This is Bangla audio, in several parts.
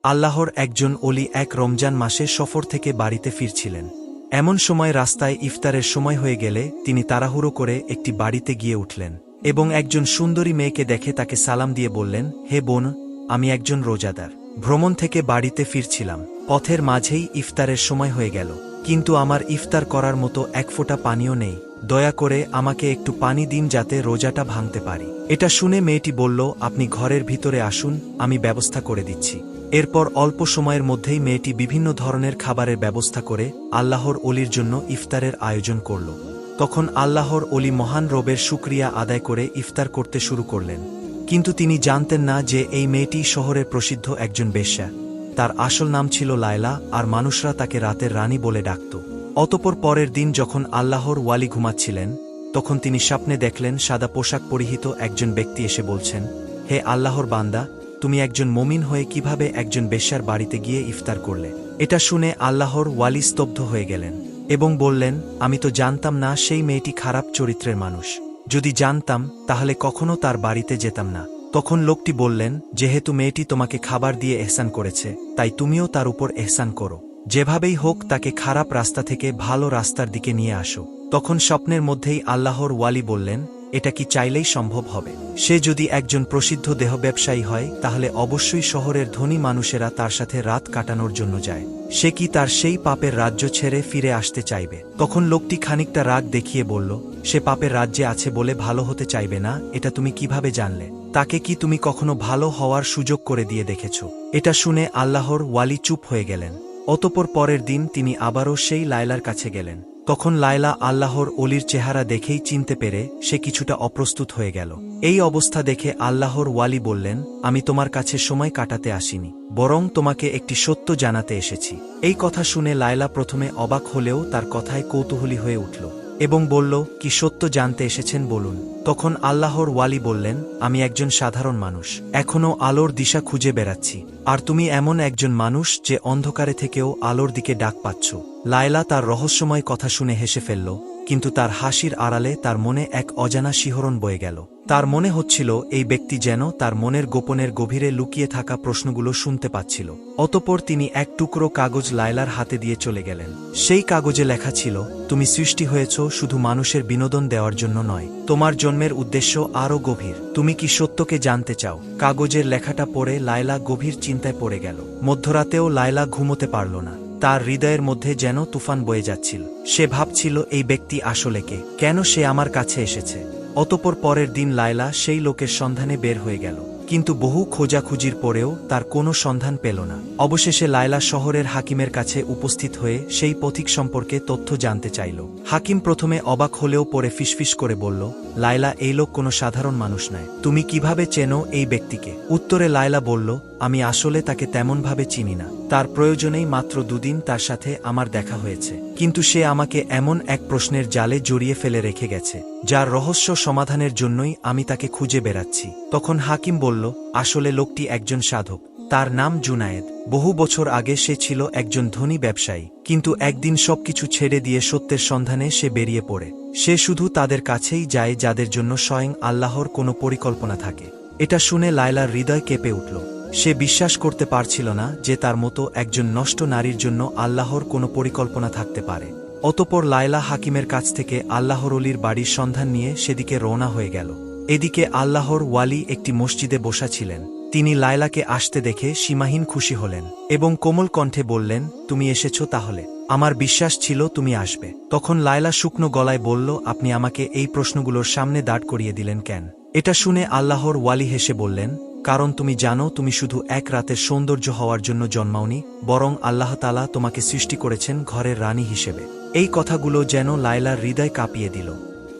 আল্লাহর একজন অলি এক রমজান মাসে সফর থেকে বাড়িতে ফিরছিলেন। এমন সময় রাস্তায় ইফতারের সময় হয়ে গেলে তিনি তাড়াহুড়ো করে একটি বাড়িতে গিয়ে উঠলেন এবং একজন সুন্দরী মেয়েকে দেখে তাকে সালাম দিয়ে বললেন, হে বোন, আমি একজন রোজাদার। ভ্রমণ থেকে বাড়িতে ফিরছিলাম। পথের মাঝেই ইফতারের সময় হয়ে গেল, কিন্তু আমার ইফতার করার মতো এক ফোঁটা পানিও নেই। দয়া করে আমাকে একটু পানি দিন যাতে রোজাটা ভাঙতে পারি। এটা শুনে মেয়েটি বলল, আপনি ঘরের ভিতরে আসুন, আমি ব্যবস্থা করে দিচ্ছি। এরপর অল্প সময়ের মধ্যেই মেয়েটি বিভিন্ন ধরনের খাবারের ব্যবস্থা করে আল্লাহর অলির জন্য ইফতারের আয়োজন করল। তখন আল্লাহর অলি মহান রবের শুকরিয়া আদায় করে ইফতার করতে শুরু করলেন। কিন্তু তিনি জানতেন না যে এই মেয়েটি শহরের প্রসিদ্ধ একজন বেশ্যা। তার আসল নাম ছিল লায়লা, আর মানুষরা তাকে রাতের রানী বলে ডাকত। অতঃপর পরের দিন যখন আল্লাহর ওয়ালি ঘুমাচ্ছিলেন, তখন তিনি স্বপ্নে দেখলেন সাদা পোশাক পরিহিত একজন ব্যক্তি এসে বলছেন, হে আল্লাহর বান্দা, তুমি একজন মুমিন হয়ে কিভাবে একজন বেশ্যার বাড়িতে গিয়ে ইফতার করলে? এটা শুনে আল্লাহর ওয়ালি স্তব্ধ হয়ে গেলেন এবং বললেন, আমি তো জানতাম না সেই মেয়েটি খারাপ চরিত্রের মানুষ। যদি জানতাম তাহলে কখনো তার বাড়িতে যেতাম না। তখন লোকটি বললেন, যেহেতু মেয়েটি তোমাকে খাবার দিয়ে এহসান করেছে, তাই তুমিও তার উপর এহসান করো। যেভাবেই হোক তাকে খারাপ রাস্তা থেকে ভালো রাস্তার দিকে নিয়ে আসো। তখন স্বপ্নের মধ্যেই আল্লাহর ওয়ালি বললেন, এটা কি চাইলেই সম্ভব হবে? সে যদি একজন প্রসিদ্ধ দেহ ব্যবসায়ী হয়, তাহলে অবশ্যই শহরের ধনী মানুষেরা তার সাথে রাত কাটানোর জন্য যায়। সে কি তার সেই পাপের রাজ্য ছেড়ে ফিরে আসতে চাইবে? তখন লোকটি খানিকটা রাগ দেখিয়ে বলল, সে পাপের রাজ্যে আছে বলে ভালো হতে চাইবে না, এটা তুমি কিভাবে জানলে? তাকে কি তুমি কখনো ভালো হওয়ার সুযোগ করে দিয়ে দেখেছ? এটা শুনে আল্লাহর ওয়ালি চুপ হয়ে গেলেন। অতঃপর পরের দিন তিনি আবারও সেই লায়লার কাছে গেলেন। তখন লায়লা আল্লাহর অলির চেহারা দেখেই চিনতে পেরে সে কিছুটা অপ্রস্তুত হয়ে গেল। এই অবস্থা দেখে আল্লাহর ওয়ালি বললেন, আমি তোমার কাছে সময় কাটাতে আসিনি, বরং তোমাকে একটি সত্য জানাতে এসেছি। এই কথা শুনে লায়লা প্রথমে অবাক হলেও তার কথায় কৌতূহলী হয়ে উঠল এবং বলল, কি সত্য জানতে এসেছেন বলুন। তখন আল্লাহর ওয়ালি বললেন, আমি একজন সাধারণ মানুষ, এখনও আলোর দিশা খুঁজে বেড়াচ্ছি। আর তুমি এমন একজন মানুষ যে অন্ধকারে থেকেও আলোর দিকে ডাক পাচ্ছ। লায়লা তার রহস্যময় কথা শুনে হেসে ফেলল, কিন্তু তার হাসির আড়ালে তার মনে এক অজানা শিহরণ বয়ে গেল। তার মনে হচ্ছিল এই ব্যক্তি যেন তার মনের গোপনের গভীরে লুকিয়ে থাকা প্রশ্নগুলো শুনতে পাচ্ছিল। অতঃপর তিনি এক টুকরো কাগজ লায়লার হাতে দিয়ে চলে গেলেন। সেই কাগজে লেখা ছিল, তুমি সৃষ্টি হয়েছ শুধু মানুষের বিনোদন দেওয়ার জন্য নয়, তোমার জন্মের উদ্দেশ্য আরও গভীর। তুমি কি সত্যকে জানতে চাও? কাগজের লেখাটা পড়ে লায়লা গভীর চিন্তায় পড়ে গেল। মধ্যরাতেও লায়লা ঘুমোতে পারল না। তার হৃদয়ের মধ্যে যেন তুফান বয়ে যাচ্ছিল। সে ভাবছিল, এই ব্যক্তি আসলে কে? কেন সে আমার কাছে এসেছে? অতঃপর পরের দিন লায়লা সেই লোকের সন্ধানে বের হয়ে গেল, কিন্তু বহু খোঁজাখুঁজির পরেও তার কোনো সন্ধান পেল না। অবশেষে লায়লা শহরের হাকিমের কাছে উপস্থিত হয়ে সেই পথিক সম্পর্কে তথ্য জানতে চাইল। হাকিম প্রথমে অবাক হলেও পরে ফিসফিস করে বলল, লায়লা, এই লোক কোনো সাধারণ মানুষ নয়। তুমি কিভাবে চেনো এই ব্যক্তিকে? উত্তরে লায়লা বলল, আমি আসলে তাকে তেমনভাবে চিনি না। তার প্রয়োজনেই মাত্র দুদিন তার সাথে আমার দেখা হয়েছে, কিন্তু সে আমাকে এমন এক প্রশ্নের জালে জড়িয়ে ফেলে রেখে গেছে, যার রহস্য সমাধানের জন্যই আমি তাকে খুঁজে বেড়াচ্ছি। তখন হাকিম বলল, আসলে লোকটি একজন সাধক। তার নাম জুনায়েদ। বহু বছর আগে সে ছিল একজন ধনী ব্যবসায়ী, কিন্তু একদিন সবকিছু ছেড়ে দিয়ে সত্যের সন্ধানে সে বেরিয়ে পড়ে। সে শুধু তাদের কাছেই যায় যাদের জন্য স্বয়ং আল্লাহর কোনো পরিকল্পনা থাকে। এটা শুনে লায়লার হৃদয় কেঁপে উঠল। সে বিশ্বাস করতে পারছিল না যে তার মতো একজন নষ্ট নারীর জন্য আল্লাহর কোনো পরিকল্পনা থাকতে পারে। অতঃপর লায়লা হাকিমের কাছ থেকে আল্লাহর অলির বাড়ির সন্ধান নিয়ে সেদিকে রওনা হয়ে গেল। এদিকে আল্লাহর ওয়ালি একটি মসজিদে বসা ছিলেন। তিনি লায়লাকে আসতে দেখে সীমাহীন খুশি হলেন এবং কোমল কণ্ঠে বললেন, তুমি এসেছ তাহলে? আমার বিশ্বাস ছিল তুমি আসবে। তখন লায়লা শুকনো গলায় বলল, আপনি আমাকে এই প্রশ্নগুলোর সামনে দাঁড় করিয়ে দিলেন কেন? এটা শুনে আল্লাহর ওয়ালি হেসে বললেন, কারণ তুমি জানো তুমি শুধু এক রাতের সৌন্দর্য হওয়ার জন্য জন্মাওনি, বরং আল্লাহ তাআলা তোমাকে সৃষ্টি করেছেন ঘরের রানী হিসেবে। এই কথাগুলো যেন লায়লার হৃদয় কাঁপিয়ে দিল।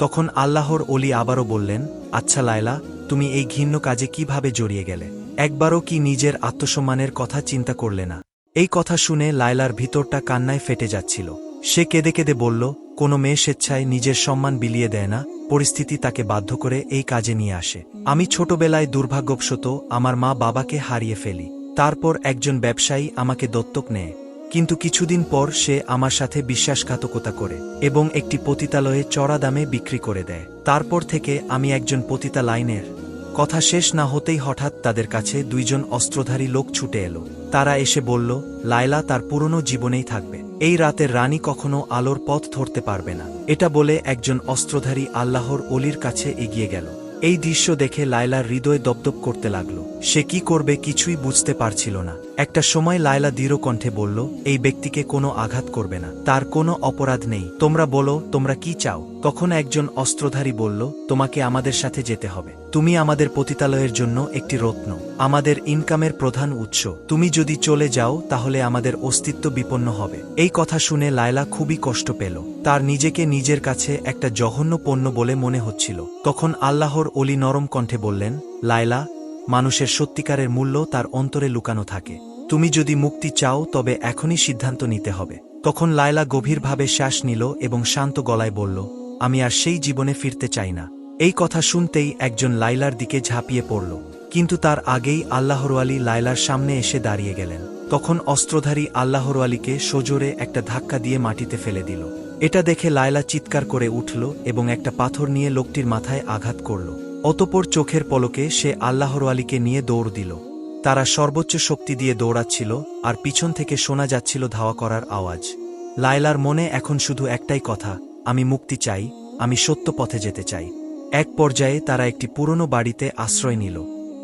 তখন আল্লাহর অলি আবারও বললেন, আচ্ছা লায়লা, তুমি এই ঘৃণ্য কাজে কিভাবে জড়িয়ে গেলে? একবারও কি নিজের আত্মসম্মানের কথা চিন্তা করলে না? এই কথা শুনে লায়লার ভিতরটা কান্নায় ফেটে যাচ্ছিল। সে কেঁদে কেঁদে বলল, কোনো মেয়ে স্বেচ্ছায় নিজের সম্মান বিলিয়ে দেয় না, পরিস্থিতি তাকে বাধ্য করে এই কাজে নিয়ে আসে। আমি ছোটবেলায় দুর্ভাগ্যবশত আমার মা বাবাকে হারিয়ে ফেলি। তারপর একজন ব্যবসায়ী আমাকে দত্তক নেয়, কিন্তু কিছুদিন পর সে আমার সাথে বিশ্বাসঘাতকতা করে এবং একটি পতিতালয়ে চড়া দামে বিক্রি করে দেয়। তারপর থেকে আমি একজন পতিতা লাইনের কথা শেষ না হতেই হঠাৎ তাদের কাছে দুইজন অস্ত্রধারী লোক ছুটে এলো। তারা এসে বলল, লায়লা তার পুরনো জীবনেই থাকবে। এই রাতের রানী কখনো আলোর পথ ধরতে পারবে না। এটা বলে একজন অস্ত্রধারী আল্লাহর অলির কাছে এগিয়ে গেল। এই দৃশ্য দেখে লায়লার হৃদয় দপদপ করতে লাগল। সে কি করবে কিছুই বুঝতে পারছিল না। একটা সময় লায়লা দৃঢ় কণ্ঠে বলল, এই ব্যক্তিকে কোনো আঘাত করবে না, তার কোনো অপরাধ নেই। তোমরা বলো, তোমরা কি চাও? তখন একজন অস্ত্রধারী বলল, তোমাকে আমাদের সাথে যেতে হবে। তুমি আমাদের পতিতালয়ের জন্য একটি রত্ন, আমাদের ইনকামের প্রধান উৎস। তুমি যদি চলে যাও তাহলে আমাদের অস্তিত্ব বিপন্ন হবে। এই কথা শুনে লায়লা খুবই কষ্ট পেল। তার নিজেকে নিজের কাছে একটা জঘন্য পণ্য বলে মনে হচ্ছিল। তখন আল্লাহর অলি নরম কণ্ঠে বললেন, লায়লা, মানুষের সত্যিকারের মূল্য তার অন্তরে লুকানো থাকে। তুমি যদি মুক্তি চাও তবে এখনই সিদ্ধান্ত নিতে হবে। তখন লায়লা গভীরভাবে শ্বাস নিল এবং শান্ত গলায় বলল, আমি আর সেই জীবনে ফিরতে চাই না। এই কথা শুনতেই একজন লায়লার দিকে ঝাঁপিয়ে পড়ল, কিন্তু তার আগেই আল্লাহর ওয়ালি লায়লার সামনে এসে দাঁড়িয়ে গেলেন। তখন অস্ত্রধারী আল্লাহর ওয়ালিকে সজোরে একটা ধাক্কা দিয়ে মাটিতে ফেলে দিল। এটা দেখে লায়লা চিৎকার করে উঠল এবং একটা পাথর নিয়ে লোকটির মাথায় আঘাত করল। অতঃপর চোখের পলকে সে আল্লাহর ওয়ালিকে নিয়ে দৌড় দিল। তারা সর্বোচ্চ শক্তি দিয়ে দৌড়াচ্ছিল আর পিছন থেকে শোনা যাচ্ছিল ধাওয়া করার আওয়াজ। লায়লার মনে এখন শুধু একটাই কথা, আমি মুক্তি চাই, আমি সত্য পথে যেতে চাই। এক পর্যায়ে তারা একটি পুরনো বাড়িতে আশ্রয় নিল।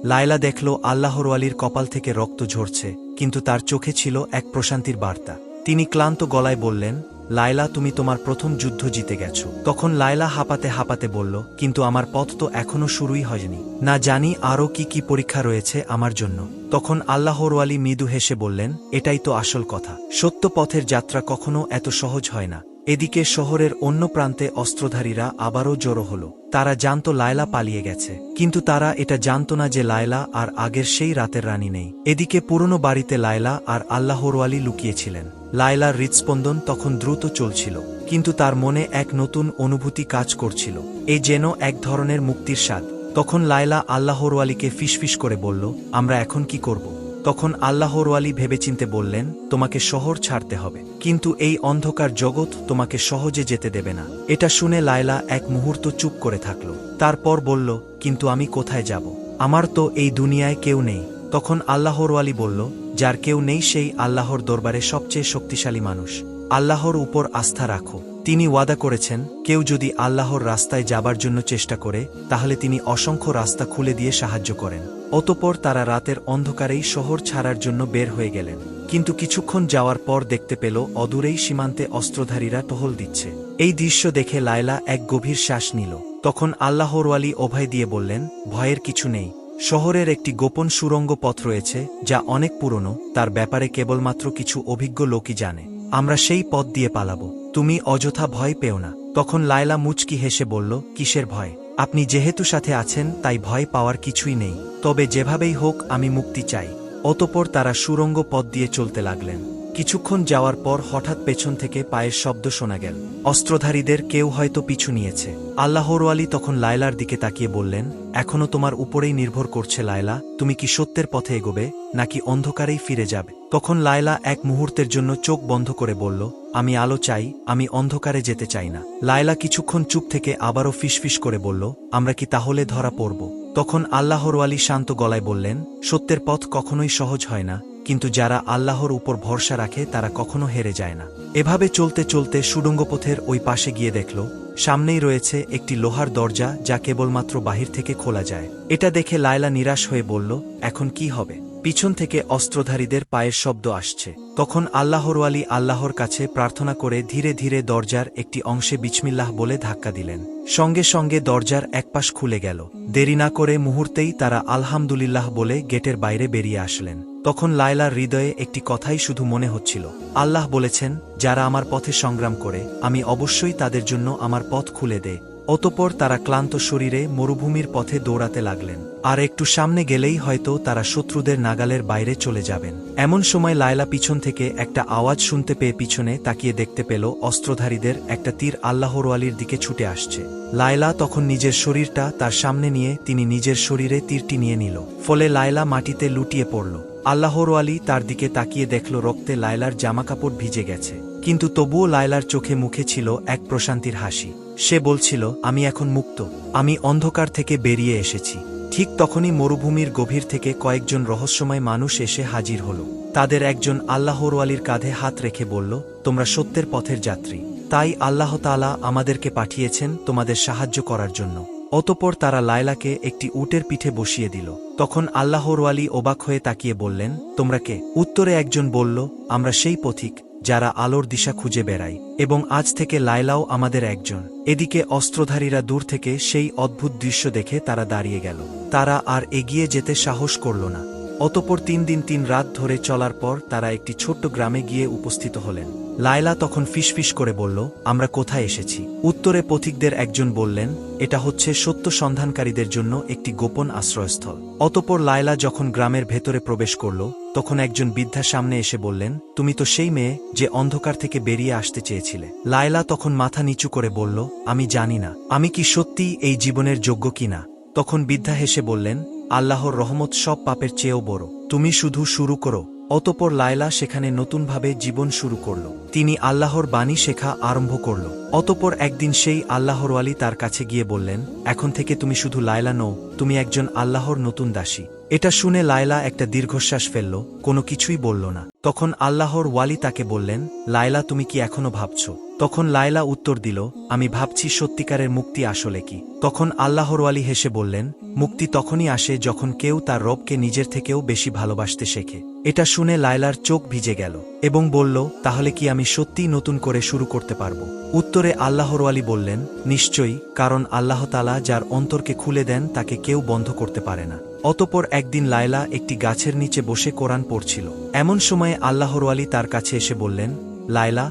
লায়লা দেখল আল্লাহর ওয়ালির কপাল থেকে রক্ত ঝরছে, কিন্তু তার চোখে ছিল এক প্রশান্তির বার্তা। তিনি ক্লান্ত গলায় বললেন, লায়লা, তুমি তোমার প্রথম যুদ্ধ জিতে গেছ। তখন লায়লা হাঁপাতে হাঁপাতে বলল, কিন্তু আমার পথ তো এখনো শুরুই হয়নি, না জানি আরও কি কি পরীক্ষা রয়েছে আমার জন্য। তখন আল্লাহর ওয়ালি মৃদু হেসে বললেন, এটাই তো আসল কথা। সত্য পথের যাত্রা কখনো এত সহজ হয় না। এদিকে শহরের অন্য প্রান্তে অস্ত্রধারীরা আবারও জড়ো হল। তারা জানত লায়লা পালিয়ে গেছে, কিন্তু তারা এটা জানত না যে লায়লা আর আগের সেই রাতের রানী নেই। এদিকে পুরনো বাড়িতে লায়লা আর আল্লাহর ওয়ালি লুকিয়েছিলেন। লায়লার হৃৎস্পন্দন তখন দ্রুত চলছিল, কিন্তু তার মনে এক নতুন অনুভূতি কাজ করছিল। এ যেন এক ধরনের মুক্তির স্বাদ। তখন লায়লা আল্লাহর ওয়ালিকে ফিসফিস করে বলল, আমরা এখন কি করব? তখন আল্লাহর ওয়ালি ভেবেচিন্তে বললেন, তোমাকে শহর ছাড়তে হবে, কিন্তু এই অন্ধকার জগৎ তোমাকে সহজে যেতে দেবে না। এটা শুনে লায়লা এক মুহূর্ত চুপ করে থাকল। তারপর বলল, কিন্তু আমি কোথায় যাব? আমার তো এই দুনিয়ায় কেউ নেই। তখন আল্লাহর ওয়ালি বলল, যার কেউ নেই সেই আল্লাহর দরবারে সবচেয়ে শক্তিশালী মানুষ। আল্লাহর উপর আস্থা রাখো। তিনি ওয়াদা করেছেন, কেউ যদি আল্লাহর রাস্তায় যাবার জন্য চেষ্টা করে তাহলে তিনি অসংখ্য রাস্তা খুলে দিয়ে সাহায্য করেন। অতঃপর তারা রাতের অন্ধকারেই শহর ছাড়ার জন্য বের হয়ে গেলেন। কিন্তু কিছুক্ষণ যাওয়ার পর দেখতে পেল অদূরেই সীমান্তে অস্ত্রধারীরা টহল দিচ্ছে। এই দৃশ্য দেখে লায়লা এক গভীর শ্বাস নিল। তখন আল্লাহর ওয়ালি অভয় দিয়ে বললেন, ভয়ের কিছু নেই। শহরের একটি গোপন সুড়ঙ্গ পথ রয়েছে যা অনেক পুরনো, তার ব্যাপারে কেবলমাত্র কিছু অভিজ্ঞ লোকই জানে। আমরা সেই পথ দিয়ে পালাবো, তুমি অযথা ভয় পেও না। তখন লায়লা মুচকি হেসে বলল, কিসের ভয়? আপনি যেহেতু সাথে আছেন তাই ভয় পাওয়ার কিছুই নেই। তবে যেভাবেই হোক আমি মুক্তি চাই। অতঃপর তারা সুড়ঙ্গ পথ দিয়ে চলতে লাগলেন। কিছুক্ষণ যাওয়ার পর হঠাৎ পেছন থেকে পায়ের শব্দ শোনা গেল। অস্ত্রধারীদের কেউ হয়তো পিছু নিয়েছে। আল্লাহর ওয়ালি তখন লায়লার দিকে তাকিয়ে বললেন, এখনো তোমার উপরেই নির্ভর করছে লায়লা, তুমি কি সত্যের পথে এগোবে নাকি অন্ধকারেই ফিরে যাবে? তখন লায়লা এক মুহূর্তের জন্য চোখ বন্ধ করে বলল, আমি আলো চাই, আমি অন্ধকারে যেতে চাই না। লায়লা কিছুক্ষণ চুপ থেকে আবারও ফিসফিস করে বলল, আমরা কি তাহলে ধরা পড়ব? তখন আল্লাহর ওয়ালি শান্ত গলায় বললেন, সত্যের পথ কখনোই সহজ হয় না, কিন্তু যারা আল্লাহর উপর ভরসা রাখে তারা কখনো হেরে যায় না। এভাবে চলতে চলতে সুড়ঙ্গপথের ওই পাশে গিয়ে দেখল সামনেই রয়েছে একটি লোহার দরজা যা কেবলমাত্র বাহির থেকে খোলা যায়। এটা দেখে লায়লা নিরাশ হয়ে বলল, এখন কি হবে? পিছন থেকে অস্ত্রধারীদের পায়ের শব্দ আসছে। তখন আল্লাহর ওয়ালি আল্লাহর কাছে প্রার্থনা করে ধীরে ধীরে দরজার একটি অংশে বিসমিল্লাহ বলে ধাক্কা দিলেন। সঙ্গে সঙ্গে দরজার একপাশ খুলে গেল। দেরি না করে মুহূর্তেই তারা আলহামদুলিল্লাহ বলে গেটের বাইরে বেরিয়ে আসলেন। তখন লায়লার হৃদয়ে একটি কথাই শুধু মনে হচ্ছিল, আল্লাহ বলেছেন, যারা আমার পথে সংগ্রাম করে আমি অবশ্যই তাদের জন্য আমার পথ খুলে দেই। অতঃপর তারা ক্লান্ত শরীরে মরুভূমির পথে দৌড়াতে লাগলেন। আর একটু সামনে গেলেই হয়তো তারা শত্রুদের নাগালের বাইরে চলে যাবেন। এমন সময় লায়লা পিছন থেকে একটা আওয়াজ শুনতে পেয়ে পিছনে তাকিয়ে দেখতে পেল অস্ত্রধারীদের একটা তীর আল্লাহর ওয়ালির দিকে ছুটে আসছে। লায়লা তখন নিজের শরীরটা তার সামনে নিয়ে তিনি নিজের শরীরে তীরটি নিয়ে নিল। ফলে লায়লা মাটিতে লুটিয়ে পড়ল। আল্লাহর ওয়ালি তার দিকে তাকিয়ে দেখল রক্তে লায়লার জামাকাপড় ভিজে গেছে, কিন্তু তবুও লায়লার চোখে মুখে ছিল এক প্রশান্তির হাসি। সে বলছিল, আমি এখন মুক্ত, আমি অন্ধকার থেকে বেরিয়ে এসেছি। ঠিক তখনই মরুভূমির গভীর থেকে কয়েকজন রহস্যময় মানুষ এসে হাজির হল। তাদের একজন আল্লাহর ওয়ালির কাঁধে হাত রেখে বলল, তোমরা সত্যের পথের যাত্রী, তাই আল্লাহ তাআলা আমাদেরকে পাঠিয়েছেন তোমাদের সাহায্য করার জন্য। অতঃপর তারা লায়লাকে একটি উটের পিঠে বসিয়ে দিল। তখন আল্লাহর ওয়ালি অবাক হয়ে তাকিয়ে বললেন, তোমরা কে? উত্তরে একজন বলল, আমরা সেই পথিক যারা আলোর দিশা খুঁজে বেড়াই, এবং আজ থেকে লায়লাও আমাদের একজন। এদিকে অস্ত্রধারীরা দূর থেকে সেই অদ্ভুত দৃশ্য দেখে তারা দাঁড়িয়ে গেল। তারা আর এগিয়ে যেতে সাহস করল না। অতঃপর 3 দিন 3 রাত ধরে চলার পর তারা একটি ছোট্ট গ্রামে গিয়ে উপস্থিত হলেন। লায়লা তখন ফিসফিস করে বলল, আমরা কোথায় এসেছি? উত্তরে পথিকদের একজন বললেন, এটা হচ্ছে সত্য সন্ধানকারীদের জন্য একটি গোপন আশ্রয়স্থল। অতঃপর লায়লা যখন গ্রামের ভেতরে প্রবেশ করল, তখন একজন বৃদ্ধা সামনে এসে বললেন, তুমি তো সেই মেয়ে যে অন্ধকার থেকে বেরিয়ে আসতে চেয়েছিলে। লায়লা তখন মাথা নিচু করে বলল, আমি জানি না আমি কি সত্যিই এই জীবনের যোগ্য কিনা। তখন বৃদ্ধা হেসে বললেন, আল্লাহর রহমত সব পাপের চেয়েও বড়, তুমি শুধু শুরু করো। অতঃপর লায়লা সেখানে নতুনভাবে জীবন শুরু করল। তিনি আল্লাহর বাণী শেখা আরম্ভ করল। অতঃপর একদিন সেই আল্লাহর ওয়ালি তার কাছে গিয়ে বললেন, এখন থেকে তুমি শুধু লায়লা নও, তুমি একজন আল্লাহর নতুন দাসী। এটা শুনে লায়লা একটা দীর্ঘশ্বাস ফেলল, কোনো কিছুই বলল না। তখন আল্লাহর ওয়ালি তাকে বললেন, লায়লা তুমি কি এখনো ভাবছ? তখন লায়লা উত্তর দিল, আমি ভাবছি সত্যিকারের মুক্তি আসলে কি। তখন আল্লাহর ওয়ালি হেসে বললেন, মুক্তি তখনই আসে যখন কেউ তার রবকে নিজের থেকেও বেশি ভালোবাসতে শেখে। এটা শুনে লায়লার চোখ ভিজে গেল এবং বলল, তাহলে কি আমি সত্যিই নতুন করে শুরু করতে পারব? উত্তরে আল্লাহর ওয়ালি বললেন, নিশ্চয়ই, কারণ আল্লাহ তাআলা যার অন্তরকে খুলে দেন তাকে কেউ বন্ধ করতে পারে না। অতঃপর একদিন লায়লা একটি গাছের নিচে বসে কোরআন পড়ছিল। এমন সময়ে আল্লাহর ওয়ালি তার কাছে এসে বললেন, লায়লা,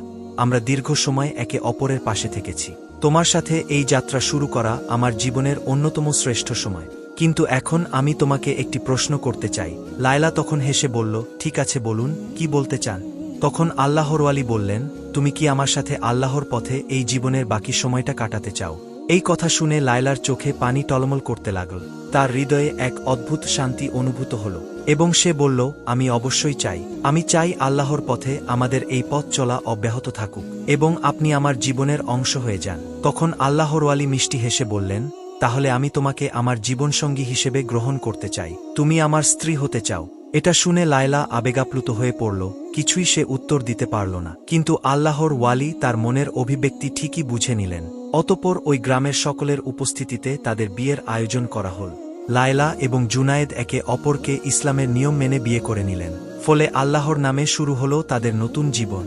আমরা দীর্ঘ সময় একে অপরের পাশে থেকেছি। তোমার সাথে এই যাত্রা শুরু করা আমার জীবনের অন্যতম শ্রেষ্ঠ সময়। কিন্তু এখন আমি তোমাকে একটি প্রশ্ন করতে চাই। লায়লা তখন হেসে বলল, ঠিক আছে বলুন, কি বলতে চান? তখন আল্লাহর ওয়ালি বললেন, তুমি কি আমার সাথে আল্লাহর পথে এই জীবনের বাকি সময়টা কাটাতে চাও? এই কথা শুনে লায়লার চোখে পানি টলমল করতে লাগল। তার হৃদয়ে এক অদ্ভুত শান্তি অনুভূত হল এবং সে বলল, আমি অবশ্যই চাই। আমি চাই আল্লাহর পথে আমাদের এই পথ চলা অব্যাহত থাকুক এবং আপনি আমার জীবনের অংশ হয়ে যান। তখন আল্লাহর ওয়ালি মিষ্টি হেসে বললেন, তাহলে আমি তোমাকে আমার জীবনসঙ্গী হিসেবে গ্রহণ করতে চাই। তুমি আমার স্ত্রী হতে চাও? এটা শুনে লায়লা আবেগাপ্লুত হয়ে পড়ল। কিছুই সে উত্তর দিতে পারল না। কিন্তু আল্লাহর ওয়ালি তার মনের অভিব্যক্তি ঠিকই বুঝে নিলেন। অতঃপর ওই গ্রামের সকলের উপস্থিতিতে তাদের বিয়ের আয়োজন করা হল। লায়লা এবং জুনায়েদ একে অপরকে ইসলামের নিয়ম মেনে বিয়ে করে নিলেন। ফলে আল্লাহর নামে শুরু হল তাদের নতুন জীবন।